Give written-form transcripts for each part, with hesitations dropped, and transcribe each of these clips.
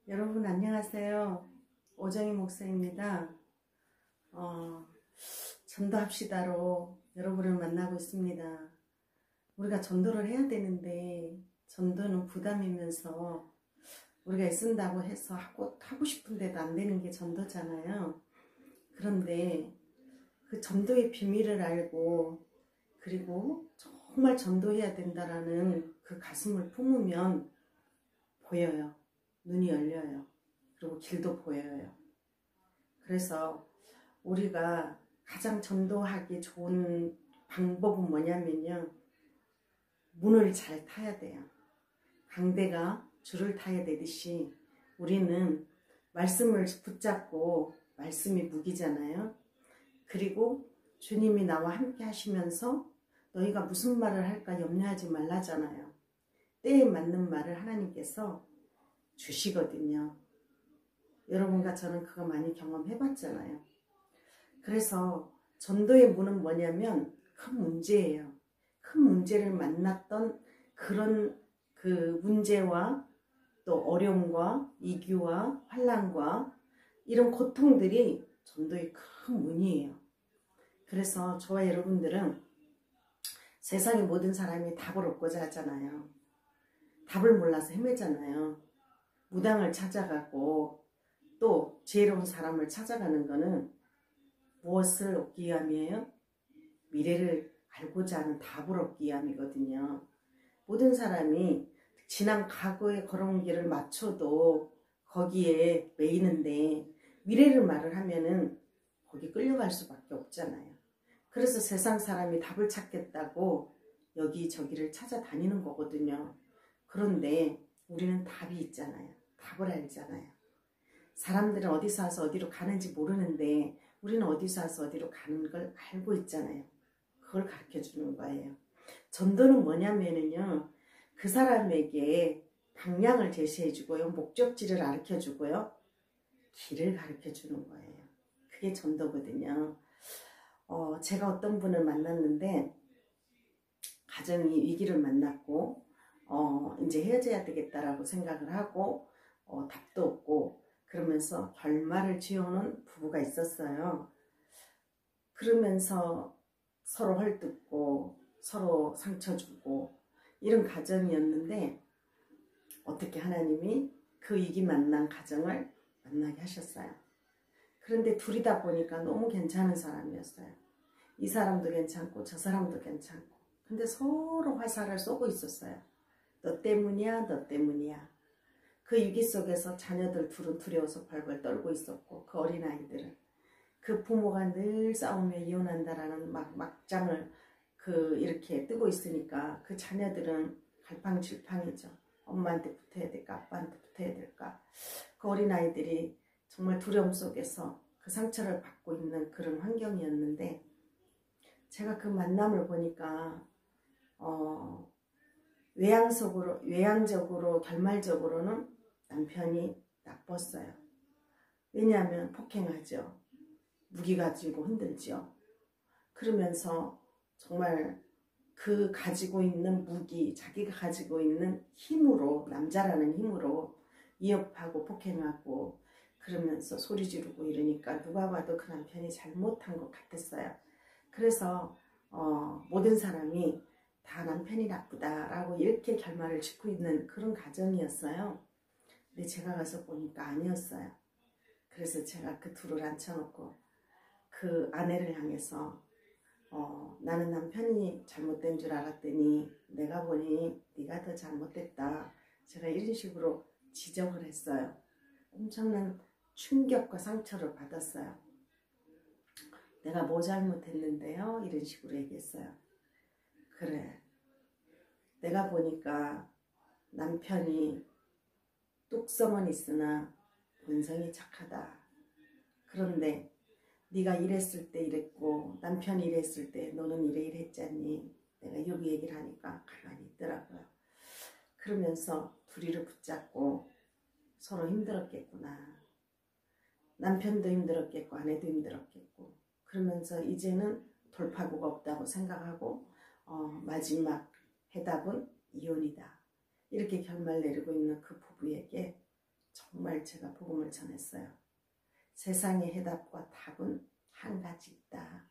여러분 안녕하세요. 오정희 목사입니다. 전도합시다로 여러분을 만나고 있습니다. 우리가 전도를 해야 되는데 전도는 부담이면서 우리가 애쓴다고 해서 하고 싶은데도 안 되는 게 전도잖아요. 그런데 그 전도의 비밀을 알고 그리고 정말 전도해야 된다라는 그 가슴을 품으면 보여요. 눈이 열려요. 그리고 길도 보여요. 그래서 우리가 가장 전도하기 좋은 방법은 뭐냐면요. 문을 잘 타야 돼요. 강대가 줄을 타야 되듯이 우리는 말씀을 붙잡고 말씀이 무기잖아요. 그리고 주님이 나와 함께 하시면서 너희가 무슨 말을 할까 염려하지 말라잖아요. 때에 맞는 말을 하나님께서 주시거든요. 여러분과 저는 그거 많이 경험해봤잖아요. 그래서 전도의 문은 뭐냐면 큰 문제예요. 큰 문제를 만났던 그런 그 문제와 또 어려움과 이규와 환난과 이런 고통들이 전도의 큰 문이에요. 그래서 저와 여러분들은 세상의 모든 사람이 답을 얻고자 하잖아요. 답을 몰라서 헤매잖아요. 무당을 찾아가고 또 지혜로운 사람을 찾아가는 것은 무엇을 얻기 위함이에요? 미래를 알고자 하는 답을 얻기 위함이거든요. 모든 사람이 지난 과거에 걸어온 길을 맞춰도 거기에 매이는데 미래를 말을 하면은 거기 끌려갈 수밖에 없잖아요. 그래서 세상 사람이 답을 찾겠다고 여기저기를 찾아다니는 거거든요. 그런데 우리는 답이 있잖아요. 답을 알잖아요. 사람들은 어디서 와서 어디로 가는지 모르는데 우리는 어디서 와서 어디로 가는 걸 알고 있잖아요. 그걸 가르쳐 주는 거예요. 전도는 뭐냐면요. 그 사람에게 방향을 제시해 주고요. 목적지를 가르쳐 주고요. 길을 가르쳐 주는 거예요. 그게 전도거든요. 제가 어떤 분을 만났는데 가정이 위기를 만났고 이제 헤어져야 되겠다라고 생각을 하고 답도 없고 그러면서 결말을 지어오는 부부가 있었어요. 그러면서 서로 헐뜯고 서로 상처 주고 이런 가정이었는데 어떻게 하나님이 그 위기 만난 가정을 만나게 하셨어요. 그런데 둘이다 보니까 너무 괜찮은 사람이었어요. 이 사람도 괜찮고 저 사람도 괜찮고 근데 서로 화살을 쏘고 있었어요. 너 때문이야, 너 때문이야. 그 위기 속에서 자녀들 둘은 두려워서 벌벌 떨고 있었고 그 어린아이들은 그 부모가 늘 싸우며 이혼한다라는 막장을 이렇게 뜨고 있으니까 그 자녀들은 갈팡질팡이죠. 엄마한테 붙어야 될까 아빠한테 붙어야 될까. 그 어린아이들이 정말 두려움 속에서 그 상처를 받고 있는 그런 환경이었는데 제가 그 만남을 보니까 외향적으로 결말적으로는 남편이 나빴어요. 왜냐하면 폭행하죠. 무기 가지고 흔들죠. 그러면서 정말 그 가지고 있는 무기, 자기가 가지고 있는 힘으로, 남자라는 힘으로 위협하고 폭행하고 그러면서 소리 지르고 이러니까 누가 봐도 그 남편이 잘못한 것 같았어요. 그래서 모든 사람이 다 남편이 나쁘다라고 이렇게 결말을 짓고 있는 그런 가정이었어요. 근데 제가 가서 보니까 아니었어요. 그래서 제가 그 둘을 앉혀놓고 그 아내를 향해서 나는 남편이 잘못된 줄 알았더니 내가 보니 네가 더 잘못됐다. 제가 이런 식으로 지적을 했어요. 엄청난 충격과 상처를 받았어요. 내가 뭐 잘못했는데요? 이런 식으로 얘기했어요. 그래, 내가 보니까 남편이 뚝성은 있으나 본성이 착하다. 그런데 네가 이랬을 때 이랬고 남편이 이랬을 때 너는 이랬잖니. 내가 여기 얘기를 하니까 가만히 있더라고요. 그러면서 둘이를 붙잡고 서로 힘들었겠구나. 남편도 힘들었겠고 아내도 힘들었겠고 그러면서 이제는 돌파구가 없다고 생각하고 마지막 해답은 이혼이다. 이렇게 결말 내리고 있는 그 부부에게 정말 제가 복음을 전했어요. 세상의 해답과 답은 한 가지 있다.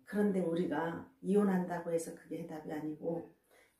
그런데 우리가 이혼한다고 해서 그게 해답이 아니고,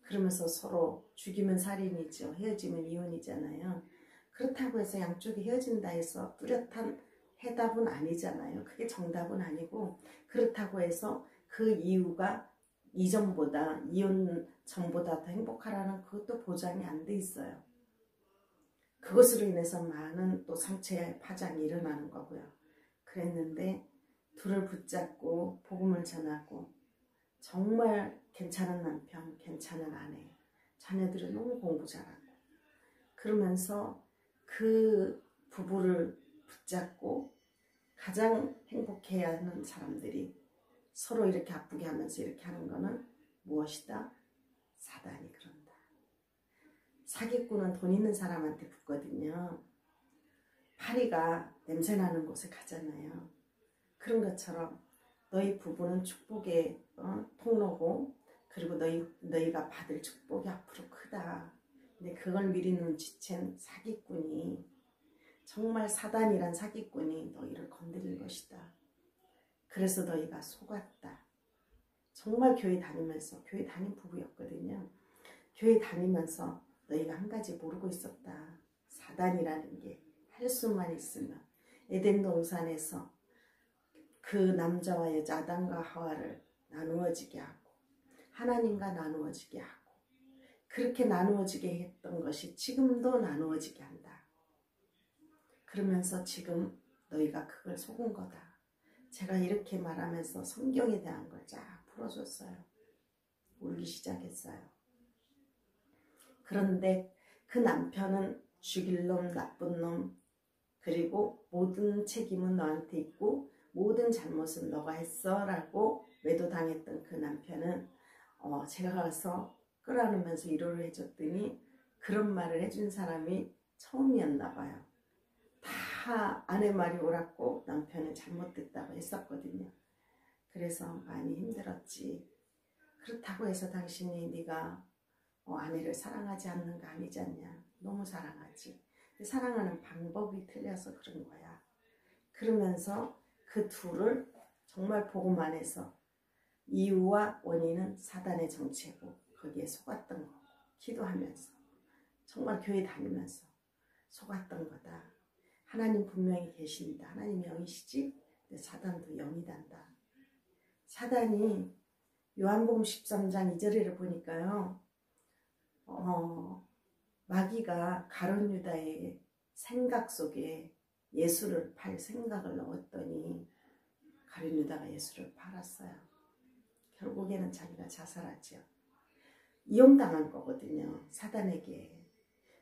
그러면서 서로 죽이면 살인이죠. 헤어지면 이혼이잖아요. 그렇다고 해서 양쪽이 헤어진다 해서 뚜렷한 해답은 아니잖아요. 그게 정답은 아니고, 그렇다고 해서 그 이유가 이전보다, 이혼 전보다 더 행복하라는 그것도 보장이 안 돼 있어요. 그것으로 인해서 많은 또 상처의 파장이 일어나는 거고요. 그랬는데 둘을 붙잡고 복음을 전하고, 정말 괜찮은 남편, 괜찮은 아내, 자녀들이 너무 공부 잘하고, 그러면서 그 부부를 붙잡고 가장 행복해야 하는 사람들이 서로 이렇게 아프게 하면서 이렇게 하는 거는 무엇이다? 사단이 그런다. 사기꾼은 돈 있는 사람한테 붙거든요. 파리가 냄새나는 곳에 가잖아요. 그런 것처럼 너희 부부는 축복의 통로고, 그리고 너희가 받을 축복이 앞으로 크다. 근데 그걸 미리 눈치챈 사기꾼이, 정말 사단이란 사기꾼이 너희를 건드린 것이다. 그래서 너희가 속았다. 정말 교회 다니면서, 교회 다닌 부부였거든요. 교회 다니면서 너희가 한 가지 모르고 있었다. 사단이라는 게 할 수만 있으면 에덴 동산에서 그 남자와 여자 아담과 하와를 나누어지게 하고, 하나님과 나누어지게 하고, 그렇게 나누어지게 했던 것이 지금도 나누어지게 한다. 그러면서 지금 너희가 그걸 속은 거다. 제가 이렇게 말하면서 성경에 대한 걸 쫙 풀어줬어요. 울기 시작했어요. 그런데 그 남편은 죽일 놈, 나쁜 놈, 그리고 모든 책임은 너한테 있고 모든 잘못은 너가 했어 라고 매도당했던 그 남편은 제가 가서 끌어안으면서 위로를 해줬더니 그런 말을 해준 사람이 처음이었나 봐요. 다 아내 말이 옳았고 남편은 잘못됐다고 했었거든요. 그래서 많이 힘들었지. 그렇다고 해서 당신이 네가 아내를 사랑하지 않는 거 아니지 않냐. 너무 사랑하지. 사랑하는 방법이 틀려서 그런 거야. 그러면서 그 둘을 정말 복음 안에서 이유와 원인은 사단의 정체고 거기에 속았던 거고, 기도하면서 정말 교회 다니면서 속았던 거다. 하나님 분명히 계신다. 하나님 영이시지? 근데 사단도 영이단다. 사단이 요한복음 13장 2절을 보니까요. 마귀가 가룟 유다의 생각 속에 예수를 팔 생각을 넣었더니 가룟 유다가 예수를 팔았어요. 결국에는 자기가 자살하죠. 이용당한 거거든요. 사단에게.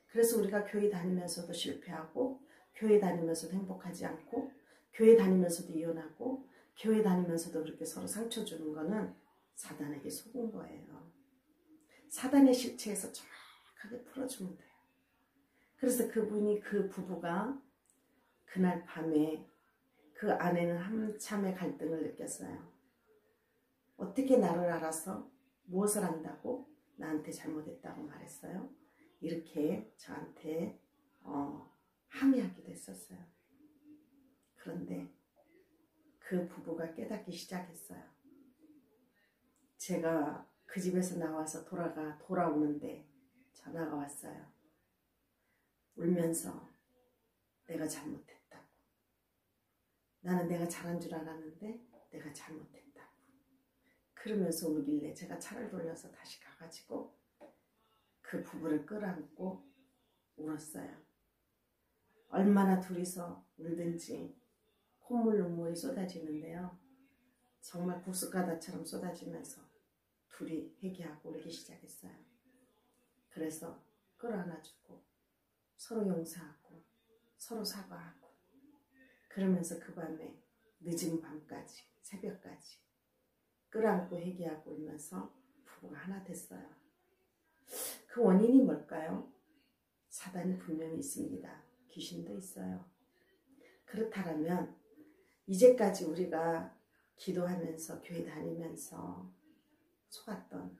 그래서 우리가 교회 다니면서도 실패하고, 교회 다니면서도 행복하지 않고, 교회 다니면서도 이혼하고, 교회 다니면서도 그렇게 서로 상처 주는 거는 사단에게 속은 거예요. 사단의 실체에서 정확하게 풀어주면 돼요. 그래서 그 부부가 그날 밤에 그 아내는 한참의 갈등을 느꼈어요. 어떻게 나를 알아서 무엇을 안다고 나한테 잘못했다고 말했어요? 이렇게 저한테 항의하기도 했었어요. 그런데 그 부부가 깨닫기 시작했어요. 제가 그 집에서 나와서 돌아오는데 전화가 왔어요. 울면서 내가 잘못했다고. 나는 내가 잘한 줄 알았는데 내가 잘못했다고. 그러면서 울길래 제가 차를 돌려서 다시 가가지고 그 부부를 끌어안고 울었어요. 얼마나 둘이서 울든지 콧물 눈물이 쏟아지는데요. 정말 국숫가다처럼 쏟아지면서 둘이 회개하고 울기 시작했어요. 그래서 끌어안아주고 서로 용서하고 서로 사과하고, 그러면서 그 밤에 늦은 밤까지, 새벽까지 끌어안고 회개하고 울면서 부부가 하나 됐어요. 그 원인이 뭘까요? 사단이 분명히 있습니다. 귀신도 있어요. 그렇다면 이제까지 우리가 기도하면서 교회 다니면서 속았던,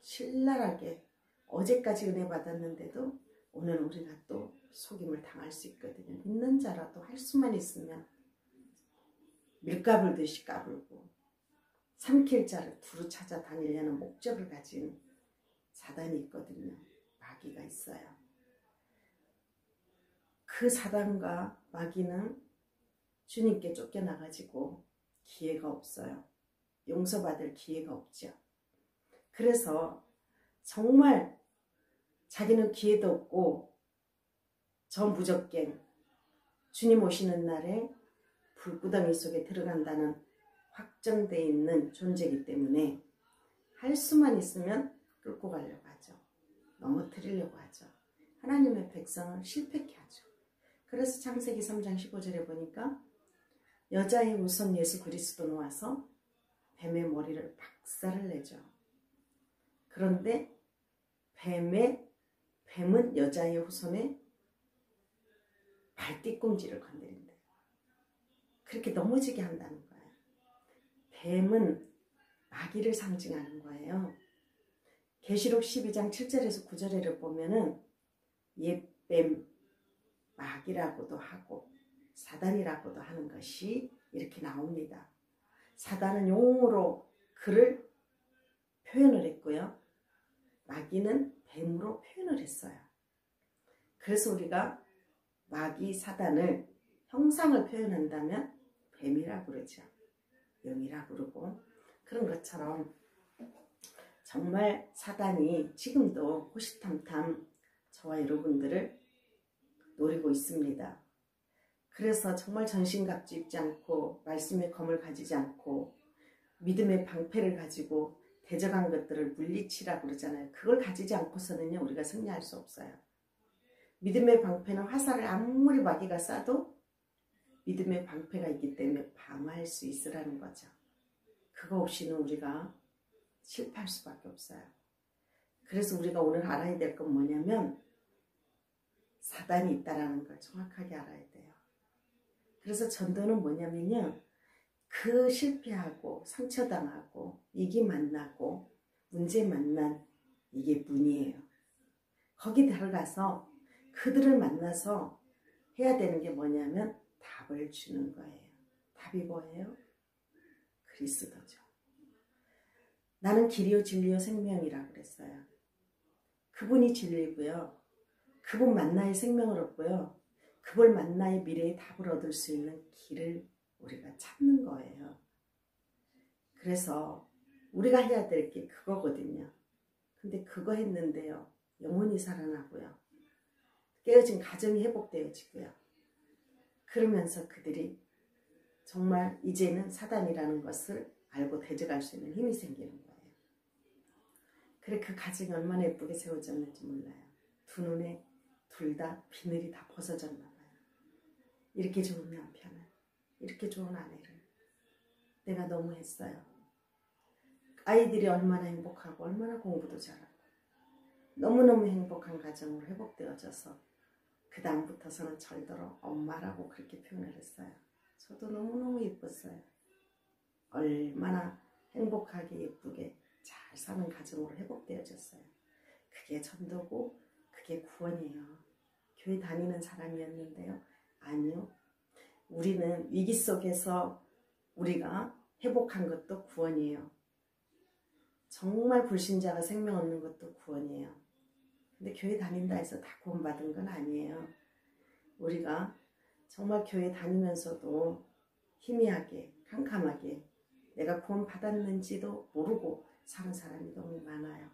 신랄하게 어제까지 은혜 받았는데도 오늘 우리가 또 속임을 당할 수 있거든요. 있는 자라도 할 수만 있으면 밀가불듯이 까불고 삼킬 자를 두루 찾아 다니려는 목적을 가진 사단이 있거든요. 마귀가 있어요. 그 사단과 마귀는 주님께 쫓겨나가지고 기회가 없어요. 용서받을 기회가 없죠. 그래서 정말 자기는 기회도 없고 저 무적갱 주님 오시는 날에 불구덩이 속에 들어간다는 확정되어 있는 존재이기 때문에 할 수만 있으면 끌고 가려고 하죠. 넘어뜨리려고 하죠. 하나님의 백성을 실패케 하죠. 그래서 창세기 3장 15절에 보니까 여자의 우선 예수 그리스도는 와서 뱀의 머리를 박살을 내죠. 그런데 뱀은 여자의 후손의 발뒤꿈치를 건드린대요. 그렇게 넘어지게 한다는 거예요. 뱀은 마귀를 상징하는 거예요. 계시록 12장 7절에서 9절을 보면은 옛뱀 마귀라고도 하고 사단이라고도 하는 것이 이렇게 나옵니다. 사단은 용으로 그를 표현을 했고요. 마귀는 뱀으로 표현을 했어요. 그래서 우리가 마귀 사단을 형상을 표현한다면 뱀이라고 그러죠. 영이라고 그러고 그런 것처럼 정말 사단이 지금도 호시탐탐 저와 여러분들을 노리고 있습니다. 그래서 정말 전신갑주 입지 않고 말씀의 검을 가지지 않고 믿음의 방패를 가지고 대적한 것들을 물리치라고 그러잖아요. 그걸 가지지 않고서는요 우리가 승리할 수 없어요. 믿음의 방패는 화살을 아무리 마귀가 쏴도 믿음의 방패가 있기 때문에 방어할 수 있으라는 거죠. 그거 없이는 우리가 실패할 수밖에 없어요. 그래서 우리가 오늘 알아야 될 건 뭐냐면 사단이 있다는 걸 정확하게 알아야 돼요. 그래서 전도는 뭐냐면요. 그 실패하고 상처당하고 위기 만나고 문제 만난 이게 문이에요. 거기 들어가서 그들을 만나서 해야 되는 게 뭐냐면 답을 주는 거예요. 답이 뭐예요? 그리스도죠. 나는 길이요 진리요 생명이라고 그랬어요. 그분이 진리고요. 그분 만나야 생명을 얻고요. 그걸 만나야 미래의 답을 얻을 수 있는 길을 우리가 찾는 거예요. 그래서 우리가 해야 될 게 그거거든요. 근데 그거 했는데요. 영혼이 살아나고요. 깨어진 가정이 회복되어지고요. 그러면서 그들이 정말 이제는 사단이라는 것을 알고 대적할 수 있는 힘이 생기는 거예요. 그래 그 가정이 얼마나 예쁘게 세워졌는지 몰라요. 두 눈에 둘 다 비늘이 다 벗어졌나 봐요. 이렇게 좋은 남편을, 이렇게 좋은 아내를 내가 너무 했어요. 아이들이 얼마나 행복하고 얼마나 공부도 잘하고 너무너무 행복한 가정으로 회복되어져서 그 다음부터서는 절대로 엄마라고 그렇게 표현을 했어요. 저도 너무너무 예뻤어요. 얼마나 행복하게 예쁘게 잘 사는 가정으로 회복되어졌어요. 그게 전도고 그게 구원이에요. 교회 다니는 사람이었는데요. 아니요. 우리는 위기 속에서 우리가 회복한 것도 구원이에요. 정말 불신자가 생명 얻는 것도 구원이에요. 근데 교회 다닌다 해서 다 구원받은 건 아니에요. 우리가 정말 교회 다니면서도 희미하게 캄캄하게 내가 구원 받았는지도 모르고 사는 사람이 너무 많아요.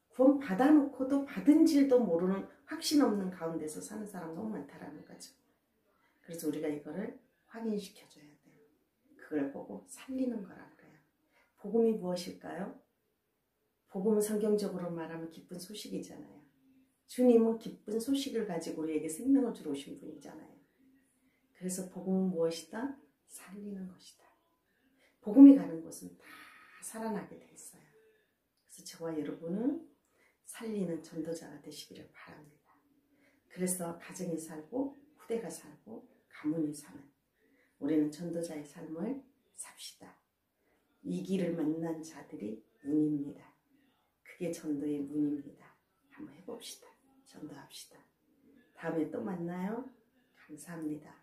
구원 받아놓고도 받은 줄도 모르는 확신 없는 가운데서 사는 사람 너무 많다라는 거죠. 그래서 우리가 이거를 확인시켜줘야 돼요. 그걸 보고 살리는 거라고 그래요. 복음이 무엇일까요? 복음은 성경적으로 말하면 기쁜 소식이잖아요. 주님은 기쁜 소식을 가지고 우리에게 생명을 주러 오신 분이잖아요. 그래서 복음은 무엇이다? 살리는 것이다. 복음이 가는 곳은 다 살아나게 돼 있어요. 그래서 저와 여러분은 살리는 전도자가 되시기를 바랍니다. 그래서 가정이 살고 후대가 살고 가문이 사는 우리는 전도자의 삶을 삽시다. 위기를 만난 자들이 문입니다. 그게 전도의 문입니다. 한번 해봅시다. 전도합시다. 다음에 또 만나요. 감사합니다.